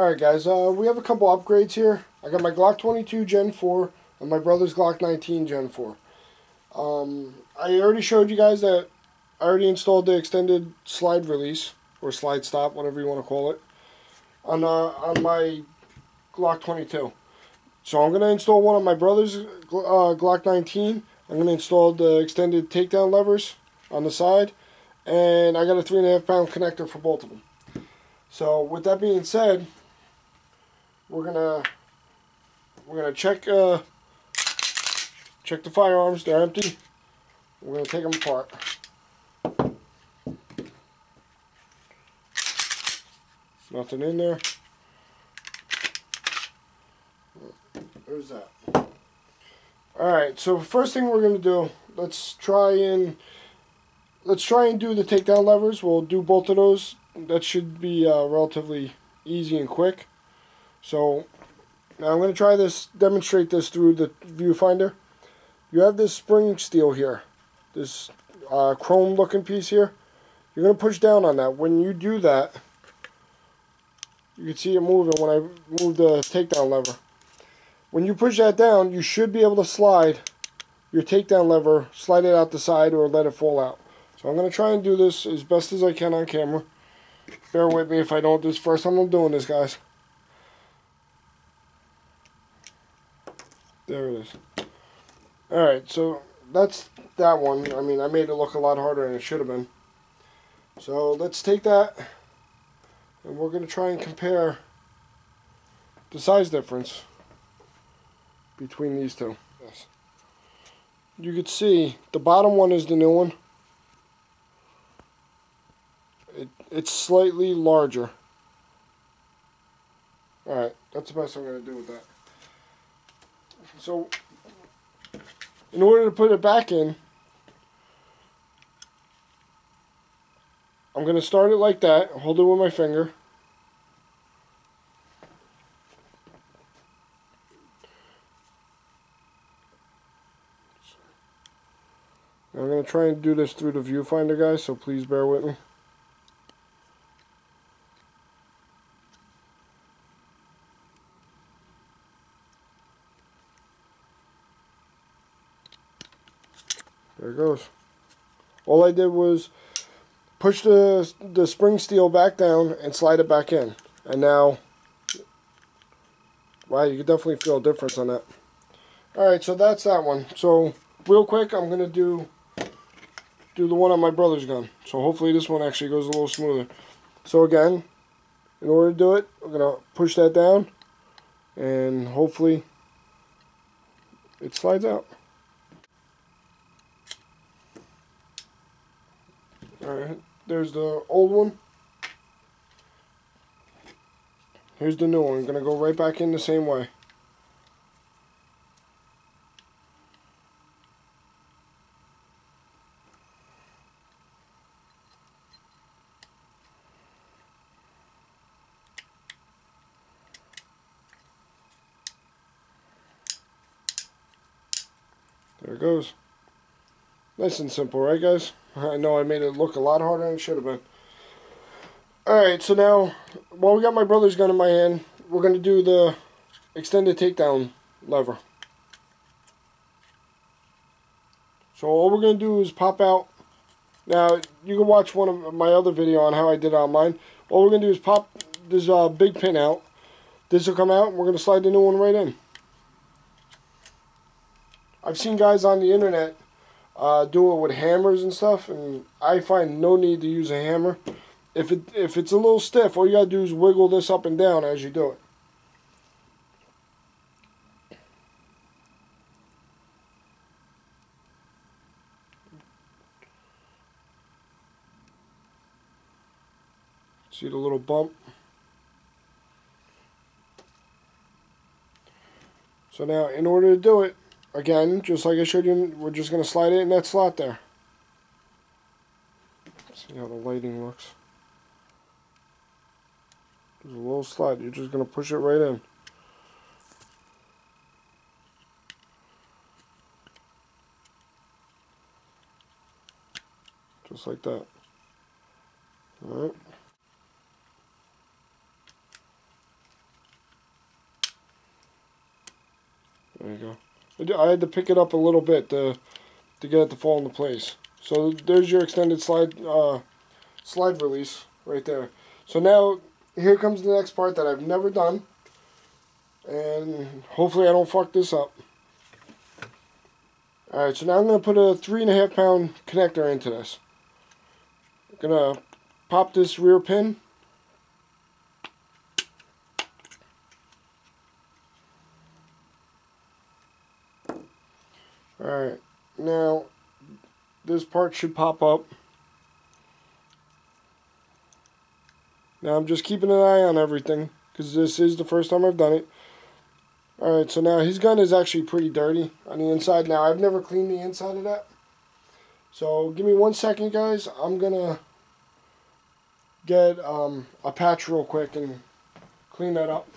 Alright guys, we have a couple upgrades here. I got my Glock 22 Gen 4 and my brother's Glock 19 Gen 4. I already showed you guys that I already installed the extended slide release, or slide stop, whatever you want to call it, on my Glock 22. So I'm going to install one on my brother's Glock 19. I'm going to install the extended takedown levers on the side, and I got a 3.5 pound connector for both of them. So with that being said, we're gonna check the firearms. They're empty. We're gonna take them apart. Nothing in there. There's that. Alright, so first thing we're gonna do, let's try and do the takedown levers. We'll do both of those. That should be relatively easy and quick. So now I'm going to try this, demonstrate this through the viewfinder. You have this spring steel here, this chrome looking piece here. You're going to push down on that. When you do that, you can see it moving when I move the takedown lever. When you push that down, you should be able to slide your takedown lever, slide it out the side, or let it fall out. So I'm going to try and do this as best as I can on camera. Bear with me if I don't. This is the first time I'm doing this, guys. There it is. Alright, so that's that one. I mean, I made it look a lot harder than it should have been. So let's take that, and we're going to try and compare the size difference between these two. Yes. You can see the bottom one is the new one. It's slightly larger. Alright, that's the best I'm going to do with that. So, in order to put it back in, I'm going to start it like that, hold it with my finger. I'm going to try and do this through the viewfinder, guys, so please bear with me. There it goes. All I did was push the spring steel back down and slide it back in. And now, wow, you can definitely feel a difference on that. Alright, so that's that one. So, real quick, I'm going to do the one on my brother's gun. So hopefully this one actually goes a little smoother. So again, in order to do it, we're going to push that down, and hopefully it slides out. Alright, there's the old one. Here's the new one. I'm going to go right back in the same way. There it goes. Nice and simple, right guys? I know I made it look a lot harder than it should have been. Alright, so now, while we got my brother's gun in my hand, we're going to do the extended takedown lever. So all we're going to do is pop out. Now, you can watch one of my other video on how I did it on mine. All we're going to do is pop this big pin out. This will come out, and we're going to slide the new one right in. I've seen guys on the internet do it with hammers and stuff, and I find no need to use a hammer. If it's a little stiff, all you gotta do is wiggle this up and down as you do it. See the little bump? So now, in order to do it, again, just like I showed you, we're just going to slide it in that slot there. See how the lighting looks. There's a little slide. You're just going to push it right in. Just like that. Alright. There you go. I had to pick it up a little bit to get it to fall into place. So there's your extended slide release right there. So now here comes the next part that I've never done, and hopefully I don't fuck this up. Alright, so now I'm going to put a 3.5 pound connector into this. I'm going to pop this rear pin. Alright, now this part should pop up. Now I'm just keeping an eye on everything because this is the first time I've done it. Alright, so now his gun is actually pretty dirty on the inside. Now I've never cleaned the inside of that. So give me 1 second, guys. I'm going to get a patch real quick and clean that up.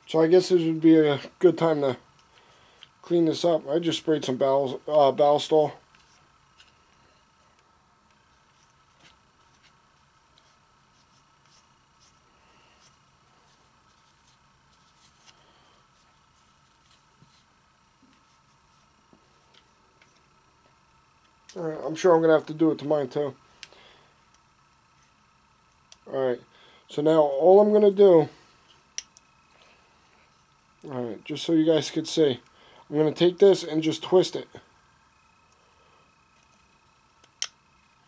So I guess this would be a good time to clean this up. I just sprayed some Ballistol. Alright, I'm sure I'm going to have to do it to mine too. Alright, so now all I'm going to do, alright, just so you guys could see, I'm going to take this and just twist it.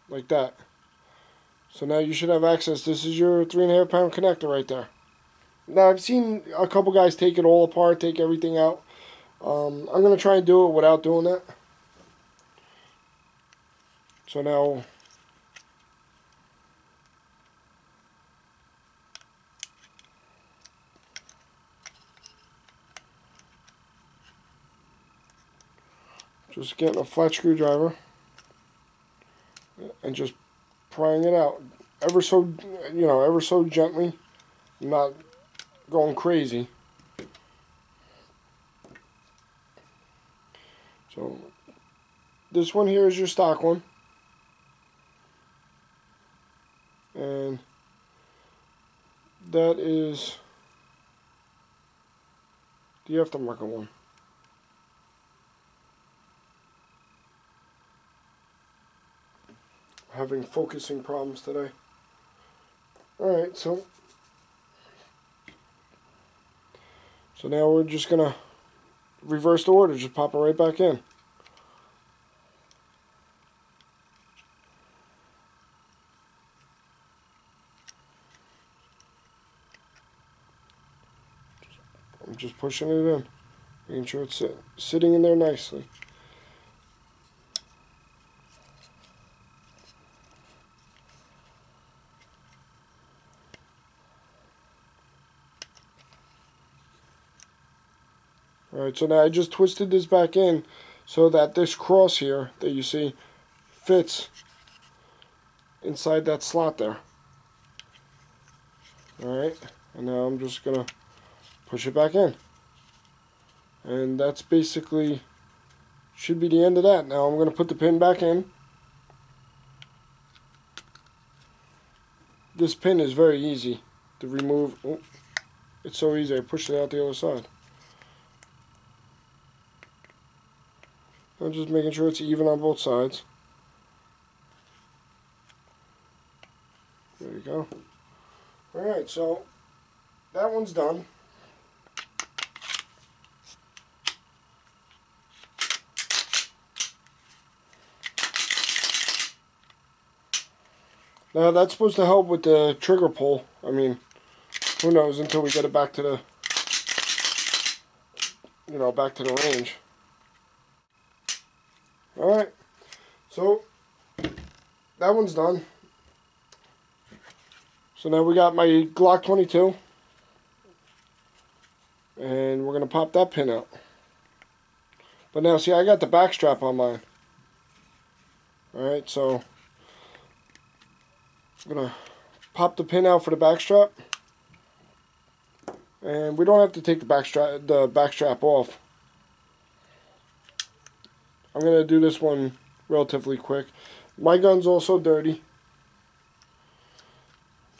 Like that. So now you should have access. This is your 3.5 pound connector right there. Now I've seen a couple guys take it all apart, take everything out. I'm going to try and do it without doing that. So now, just getting a flat screwdriver and just prying it out ever so, ever so gently. I'm not going crazy. So this one here is your stock one. And that is the aftermarket one. Having focusing problems today. Alright, so now we're just gonna reverse the order, just pop it right back in. I'm just pushing it in, making sure it's sitting in there nicely. Alright, so now I just twisted this back in so that this cross here that you see fits inside that slot there. Alright, and now I'm just going to push it back in. And that's basically, should be the end of that. Now I'm going to put the pin back in. This pin is very easy to remove. Oh, it's so easy, I pushed it out the other side. I'm just making sure it's even on both sides. There you go. Alright, so that one's done. Now that's supposed to help with the trigger pull. I mean, who knows until we get it back to the, back to the range. Alright, so that one's done. So now we got my Glock 22. And we're going to pop that pin out. But now, see, I got the back strap on mine. Alright, so I'm going to pop the pin out for the back strap. And we don't have to take the back strap off. I'm going to do this one relatively quick. My gun's also dirty.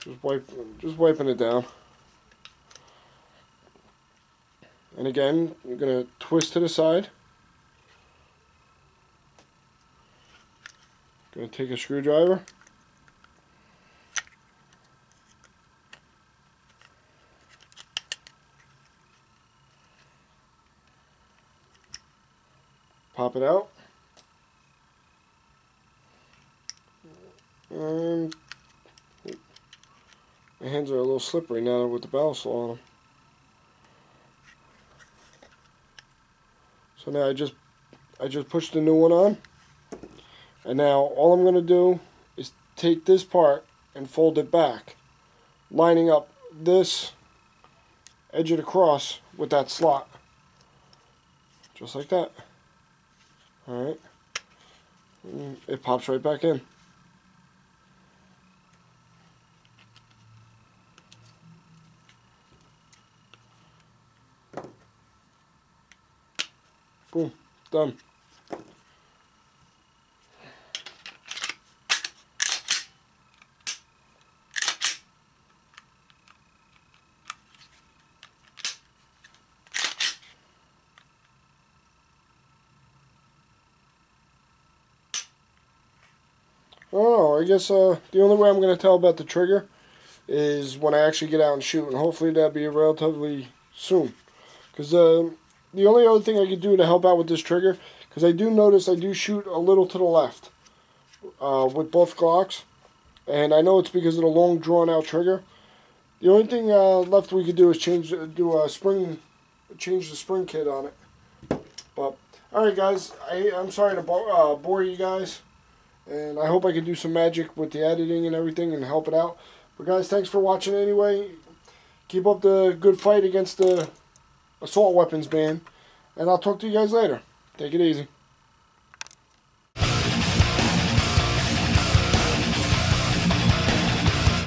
Just wiping it down. And again, you're gonna twist to the side. Gonna take a screwdriver. Pop it out. And my hands are a little slippery now with the barrel saw on them. So now I just pushed the new one on. And now all I'm going to do is take this part and fold it back, lining up this edge of the cross with that slot. Just like that. Alright. It pops right back in. Boom. Done. Oh, I guess the only way I'm going to tell about the trigger is when I actually get out and shoot, and hopefully that'll be relatively soon. Because the only other thing I could do to help out with this trigger, because I do notice I do shoot a little to the left with both Glocks, and I know it's because of the long drawn-out trigger. The only thing left we could do is change the spring kit on it. But all right, guys, I'm sorry to bore you guys. And I hope I can do some magic with the editing and everything and help it out. But guys, thanks for watching anyway. Keep up the good fight against the assault weapons ban. And I'll talk to you guys later. Take it easy.